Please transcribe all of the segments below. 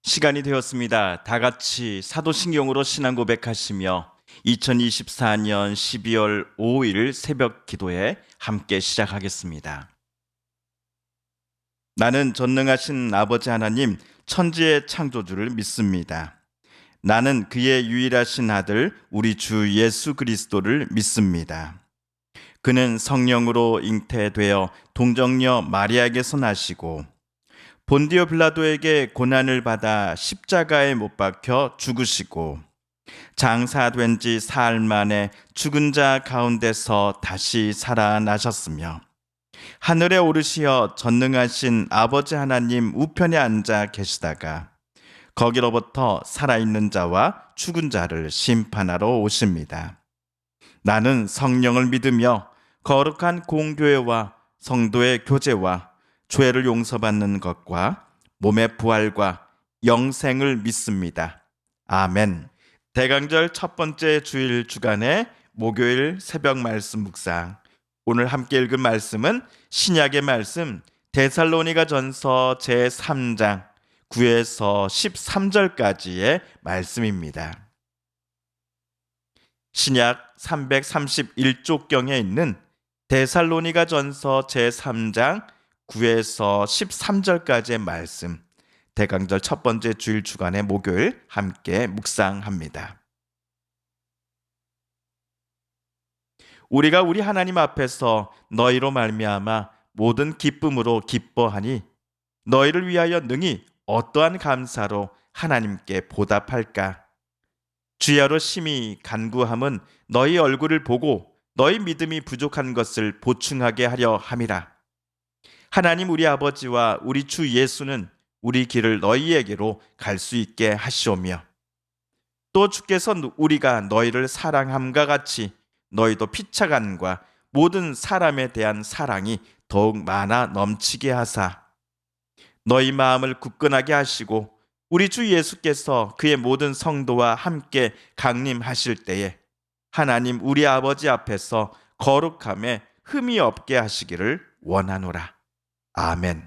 시간이 되었습니다. 다 같이 사도신경으로 신앙 고백하시며 2024년 12월 5일 새벽 기도에 함께 시작하겠습니다. 나는 전능하신 아버지 하나님 천지의 창조주를 믿습니다. 나는 그의 유일하신 아들 우리 주 예수 그리스도를 믿습니다. 그는 성령으로 잉태되어 동정녀 마리아에게서 나시고 본디오 빌라도에게 고난을 받아 십자가에 못 박혀 죽으시고 장사된 지 사흘 만에 죽은 자 가운데서 다시 살아나셨으며 하늘에 오르시어 전능하신 아버지 하나님 우편에 앉아 계시다가 거기로부터 살아있는 자와 죽은 자를 심판하러 오십니다. 나는 성령을 믿으며 거룩한 공교회와 성도의 교제와 죄를 용서받는 것과 몸의 부활과 영생을 믿습니다. 아멘. 대강절 첫 번째 주일 주간의 목요일 새벽 말씀 묵상. 오늘 함께 읽은 말씀은 신약의 말씀 데살로니가 전서 제3장 9에서 13절까지의 말씀입니다. 신약 331쪽경에 있는 데살로니가 전서 제3장 9에서 13절까지의 말씀, 대강절 첫 번째 주일 주간의 목요일 함께 묵상합니다. 우리가 우리 하나님 앞에서 너희로 말미암아 모든 기쁨으로 기뻐하니 너희를 위하여 능히 어떠한 감사로 하나님께 보답할까? 주야로 심히 간구함은 너희 얼굴을 보고 너희 믿음이 부족한 것을 보충하게 하려 함이라. 하나님 우리 아버지와 우리 주 예수는 우리 길을 너희에게로 갈 수 있게 하시오며 또 주께서 우리가 너희를 사랑함과 같이 너희도 피차간과 모든 사람에 대한 사랑이 더욱 많아 넘치게 하사 너희 마음을 굳건하게 하시고 우리 주 예수께서 그의 모든 성도와 함께 강림하실 때에 하나님 우리 아버지 앞에서 거룩함에 흠이 없게 하시기를 원하노라. 아멘.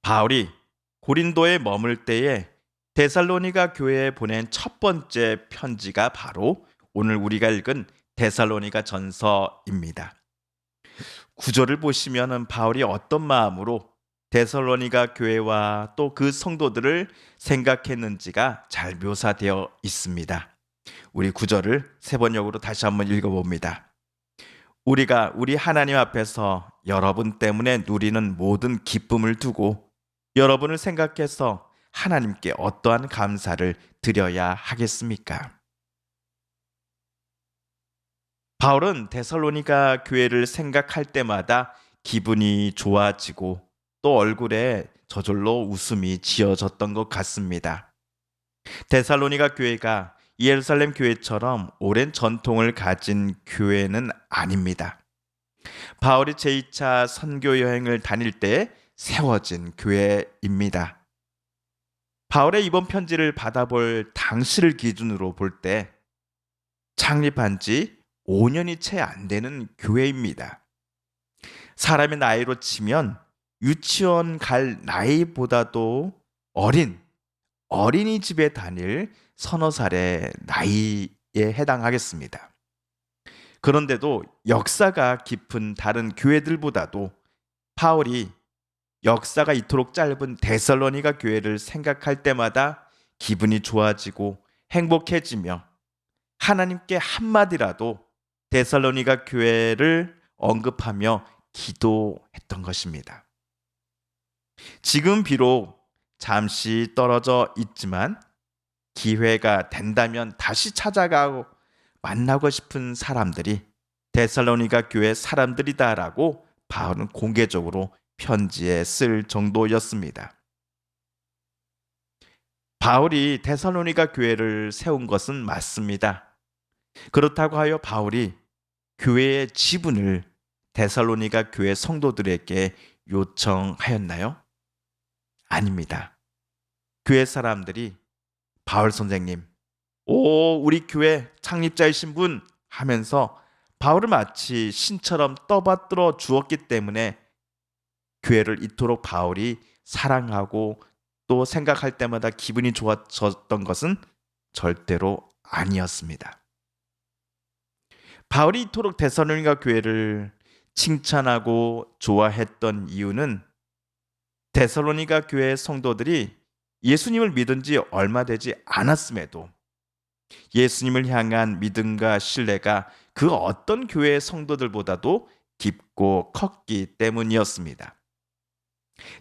바울이 고린도에 머물 때에 데살로니가 교회에 보낸 첫 번째 편지가 바로 오늘 우리가 읽은 데살로니가 전서입니다. 구절을 보시면 바울이 어떤 마음으로 데살로니가 교회와 또 그 성도들을 생각했는지가 잘 묘사되어 있습니다. 우리 구절을 세 번역으로 다시 한번 읽어봅니다. 우리가 우리 하나님 앞에서 여러분 때문에 누리는 모든 기쁨을 두고 여러분을 생각해서 하나님께 어떠한 감사를 드려야 하겠습니까? 바울은 데살로니가 교회를 생각할 때마다 기분이 좋아지고 또 얼굴에 저절로 웃음이 지어졌던 것 같습니다. 데살로니가 교회가 예루살렘 교회처럼 오랜 전통을 가진 교회는 아닙니다. 바울이 제2차 선교 여행을 다닐 때 세워진 교회입니다. 바울의 이번 편지를 받아볼 당시를 기준으로 볼 때 창립한 지 5년이 채 안 되는 교회입니다. 사람의 나이로 치면 유치원 갈 나이보다도 어린 어린이집에 다닐 서너 살의 나이에 해당하겠습니다. 그런데도 역사가 깊은 다른 교회들보다도 바울이 역사가 이토록 짧은 데살로니가 교회를 생각할 때마다 기분이 좋아지고 행복해지며 하나님께 한마디라도 데살로니가 교회를 언급하며 기도했던 것입니다. 지금 비록 잠시 떨어져 있지만 기회가 된다면 다시 찾아가고 만나고 싶은 사람들이 데살로니가 교회 사람들이다라고 바울은 공개적으로 편지에 쓸 정도였습니다. 바울이 데살로니가 교회를 세운 것은 맞습니다. 그렇다고 하여 바울이 교회의 지분을 데살로니가 교회 성도들에게 요청하였나요? 아닙니다. 교회 사람들이 바울 선생님, 우리 교회 창립자이신 분 하면서 바울을 마치 신처럼 떠받들어 주었기 때문에 교회를 이토록 바울이 사랑하고 또 생각할 때마다 기분이 좋아졌던 것은 절대로 아니었습니다. 바울이 이토록 데살로니가 교회를 칭찬하고 좋아했던 이유는 데살로니가 교회 성도들이 예수님을 믿은 지 얼마 되지 않았음에도 예수님을 향한 믿음과 신뢰가 그 어떤 교회 성도들보다도 깊고 컸기 때문이었습니다.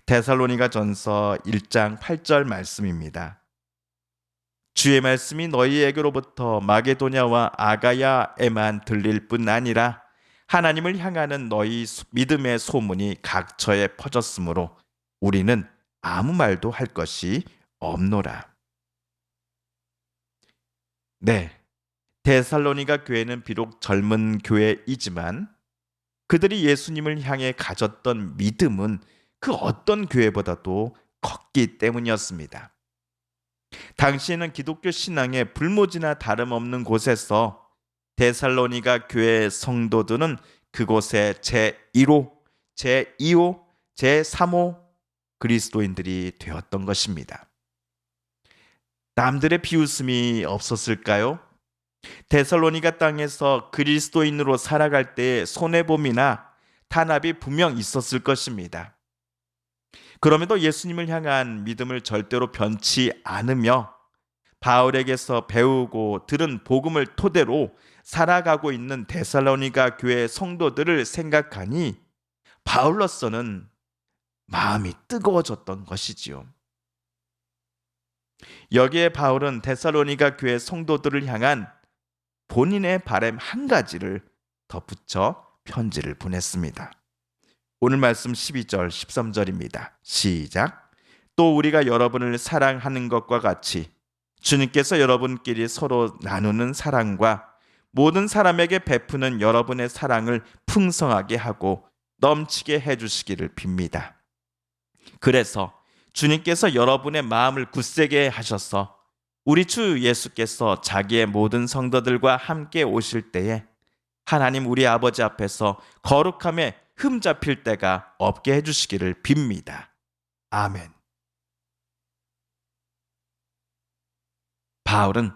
데살로니가 전서 1장 8절 말씀입니다. 주의 말씀이 너희에게로부터 마게도냐와 아가야에만 들릴 뿐 아니라 하나님을 향하는 너희 믿음의 소문이 각처에 퍼졌으므로 우리는 아무 말도 할 것이 없노라. 네, 데살로니가 교회는 비록 젊은 교회이지만 그들이 예수님을 향해 가졌던 믿음은 그 어떤 교회보다도 컸기 때문이었습니다. 당시에는 기독교 신앙의 불모지나 다름없는 곳에서 데살로니가 교회 성도들은 그곳의 제1호, 제2호, 제3호 그리스도인들이 되었던 것입니다. 남들의 비웃음이 없었을까요? 데살로니가 땅에서 그리스도인으로 살아갈 때의 손해봄이나 탄압이 분명 있었을 것입니다. 그럼에도 예수님을 향한 믿음을 절대로 변치 않으며 바울에게서 배우고 들은 복음을 토대로 살아가고 있는 데살로니가 교회 성도들을 생각하니 바울로서는 마음이 뜨거워졌던 것이지요. 여기에 바울은 데살로니가 교회 성도들을 향한 본인의 바람 한 가지를 덧붙여 편지를 보냈습니다. 오늘 말씀 12절 13절입니다. 시작. 또 우리가 여러분을 사랑하는 것과 같이 주님께서 여러분끼리 서로 나누는 사랑과 모든 사람에게 베푸는 여러분의 사랑을 풍성하게 하고 넘치게 해주시기를 빕니다. 그래서 주님께서 여러분의 마음을 굳세게 하셔서 우리 주 예수께서 자기의 모든 성도들과 함께 오실 때에 하나님 우리 아버지 앞에서 거룩함에 흠잡힐 때가 없게 해주시기를 빕니다. 아멘. 바울은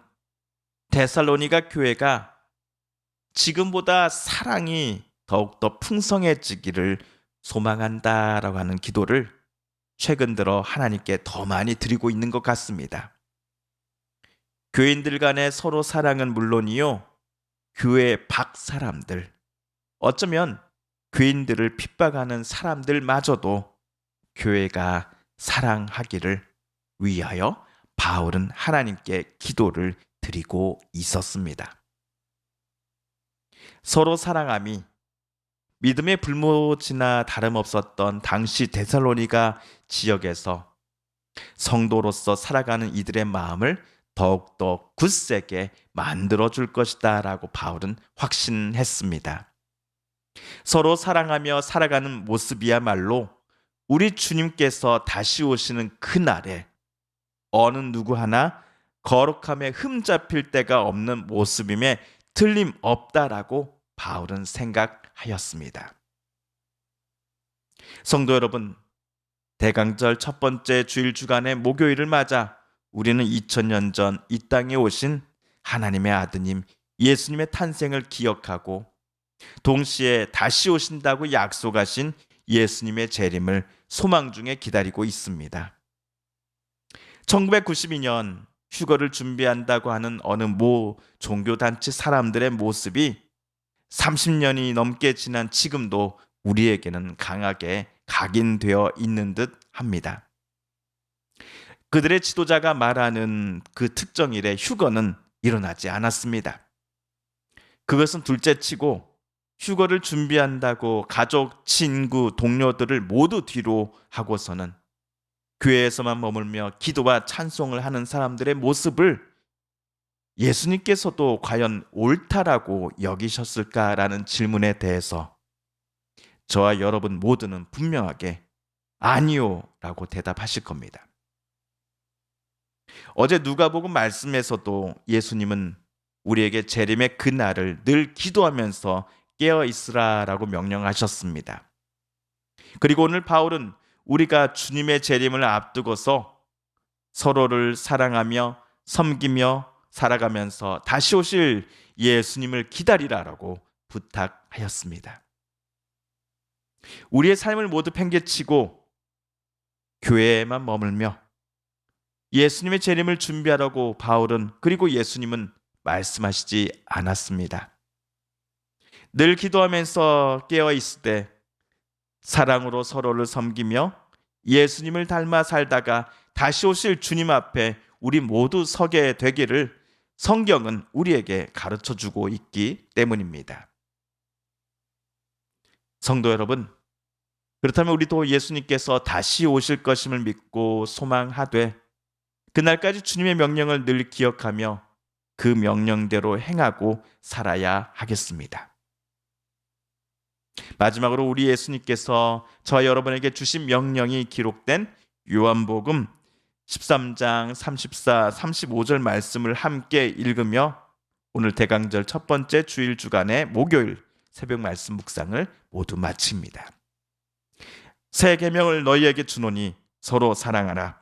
데살로니가 교회가 지금보다 사랑이 더욱더 풍성해지기를 소망한다라고 하는 기도를 최근 들어 하나님께 더 많이 드리고 있는 것 같습니다. 교인들 간의 서로 사랑은 물론이요, 교회 밖 사람들, 어쩌면 교인들을 핍박하는 사람들마저도 교회가 사랑하기를 위하여 바울은 하나님께 기도를 드리고 있었습니다. 서로 사랑함이 믿음의 불모지나 다름없었던 당시 데살로니가 지역에서 성도로서 살아가는 이들의 마음을 더욱더 굳세게 만들어줄 것이다 라고 바울은 확신했습니다. 서로 사랑하며 살아가는 모습이야말로 우리 주님께서 다시 오시는 그날에 어느 누구 하나 거룩함에 흠잡힐 데가 없는 모습임에 틀림없다라고 바울은 생각하였습니다. 성도 여러분, 대강절 첫 번째 주일 주간의 목요일을 맞아 우리는 2000년 전 이 땅에 오신 하나님의 아드님 예수님의 탄생을 기억하고 동시에 다시 오신다고 약속하신 예수님의 재림을 소망 중에 기다리고 있습니다. 1992년 휴거를 준비한다고 하는 어느 모 종교단체 사람들의 모습이 30년이 넘게 지난 지금도 우리에게는 강하게 각인되어 있는 듯 합니다. 그들의 지도자가 말하는 그 특정일의 휴거는 일어나지 않았습니다. 그것은 둘째치고 휴거를 준비한다고 가족, 친구, 동료들을 모두 뒤로 하고서는 교회에서만 머물며 기도와 찬송을 하는 사람들의 모습을 예수님께서도 과연 옳다라고 여기셨을까라는 질문에 대해서 저와 여러분 모두는 분명하게 아니요 라고 대답하실 겁니다. 어제 누가복음 말씀에서도 예수님은 우리에게 재림의 그날을 늘 기도하면서 깨어 있으라라고 명령하셨습니다. 그리고 오늘 바울은 우리가 주님의 재림을 앞두고서 서로를 사랑하며 섬기며 살아가면서 다시 오실 예수님을 기다리라라고 부탁하였습니다. 우리의 삶을 모두 팽개치고 교회에만 머물며 예수님의 재림을 준비하라고 바울은 그리고 예수님은 말씀하시지 않았습니다. 늘 기도하면서 깨어 있을 때 사랑으로 서로를 섬기며 예수님을 닮아 살다가 다시 오실 주님 앞에 우리 모두 서게 되기를 성경은 우리에게 가르쳐 주고 있기 때문입니다. 성도 여러분, 그렇다면 우리도 예수님께서 다시 오실 것임을 믿고 소망하되 그날까지 주님의 명령을 늘 기억하며 그 명령대로 행하고 살아야 하겠습니다. 마지막으로 우리 예수님께서 저와 여러분에게 주신 명령이 기록된 요한복음 13장 34, 35절 말씀을 함께 읽으며 오늘 대강절 첫 번째 주일 주간의 목요일 새벽 말씀 묵상을 모두 마칩니다. 새 계명을 너희에게 주노니 서로 사랑하라.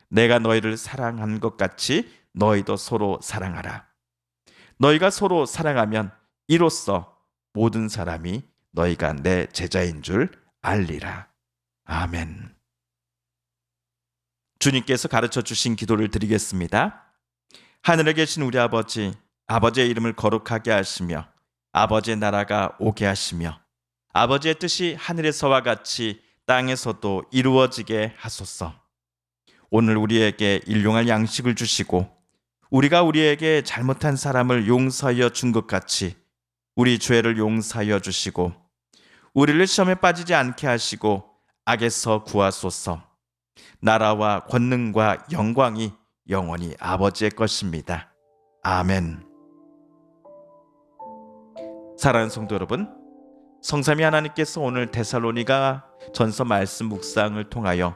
내가 너희를 사랑한 것 같이 너희도 서로 사랑하라. 너희가 서로 사랑하면 이로써 모든 사람이 너희가 내 제자인 줄 알리라. 아멘. 주님께서 가르쳐 주신 기도를 드리겠습니다. 하늘에 계신 우리 아버지, 아버지의 이름을 거룩하게 하시며 아버지의 나라가 오게 하시며 아버지의 뜻이 하늘에서와 같이 땅에서도 이루어지게 하소서. 오늘 우리에게 일용할 양식을 주시고 우리가 우리에게 잘못한 사람을 용서하여 준 것 같이 우리 죄를 용서하여 주시고 우리를 시험에 빠지지 않게 하시고 악에서 구하소서. 나라와 권능과 영광이 영원히 아버지의 것입니다. 아멘. 사랑하는 성도 여러분, 성삼위 하나님께서 오늘 데살로니가 전서 말씀 묵상을 통하여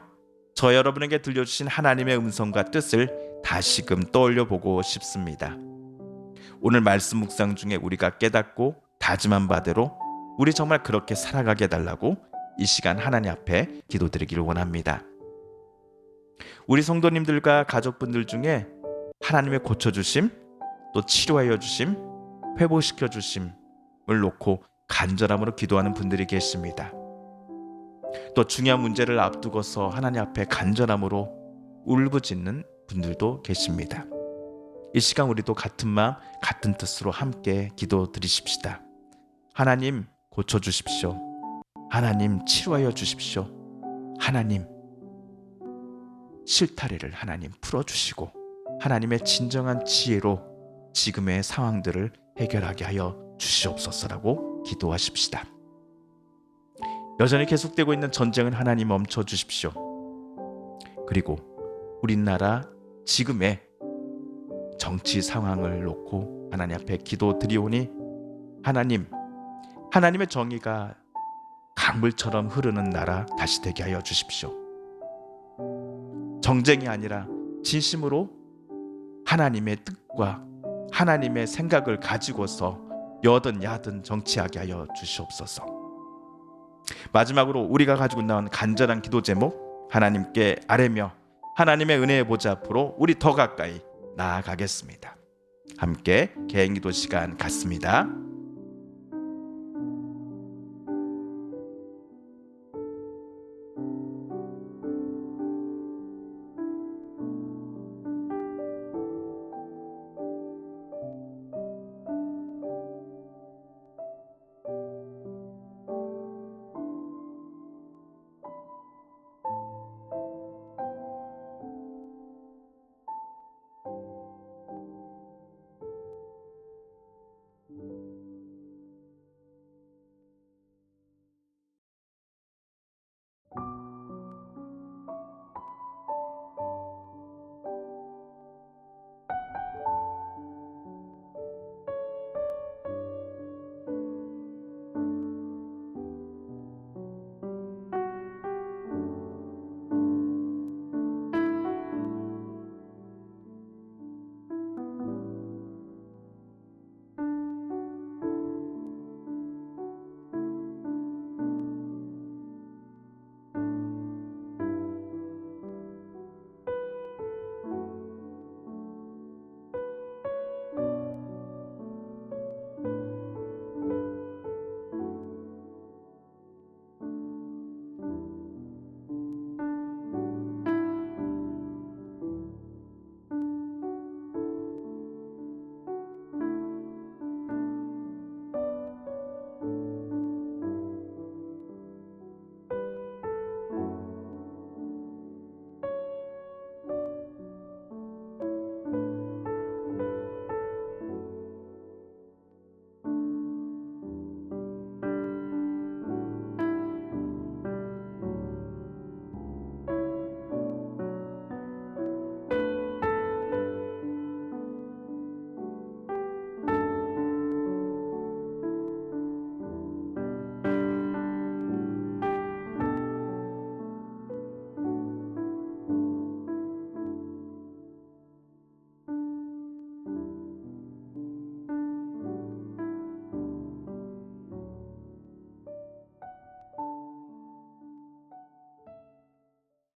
저 여러분에게 들려주신 하나님의 음성과 뜻을 다시금 떠올려 보고 싶습니다. 오늘 말씀 묵상 중에 우리가 깨닫고 다짐한 바대로 우리 정말 그렇게 살아가게 해달라고 이 시간 하나님 앞에 기도드리기를 원합니다. 우리 성도님들과 가족분들 중에 하나님의 고쳐주심, 또 치료하여 주심, 회복시켜 주심을 놓고 간절함으로 기도하는 분들이 계십니다. 또 중요한 문제를 앞두고서 하나님 앞에 간절함으로 울부짖는 분들도 계십니다. 이 시간 우리도 같은 마음 같은 뜻으로 함께 기도 드리십시다. 하나님 고쳐주십시오. 하나님 치료하여 주십시오. 하나님 실타래를 하나님 풀어주시고 하나님의 진정한 지혜로 지금의 상황들을 해결하게 하여 주시옵소서라고 기도하십시다. 여전히 계속되고 있는 전쟁은 하나님 멈춰주십시오. 그리고 우리나라 지금의 정치 상황을 놓고 하나님 앞에 기도드리오니 하나님, 하나님의 정의가 강물처럼 흐르는 나라 다시 되게 하여 주십시오. 정쟁이 아니라 진심으로 하나님의 뜻과 하나님의 생각을 가지고서 여든 야든 정치하게 하여 주시옵소서. 마지막으로 우리가 가지고 나온 간절한 기도 제목 하나님께 아뢰며 하나님의 은혜의 보좌 앞으로 우리 더 가까이 나아가겠습니다. 함께 개인기도 시간 갖습니다.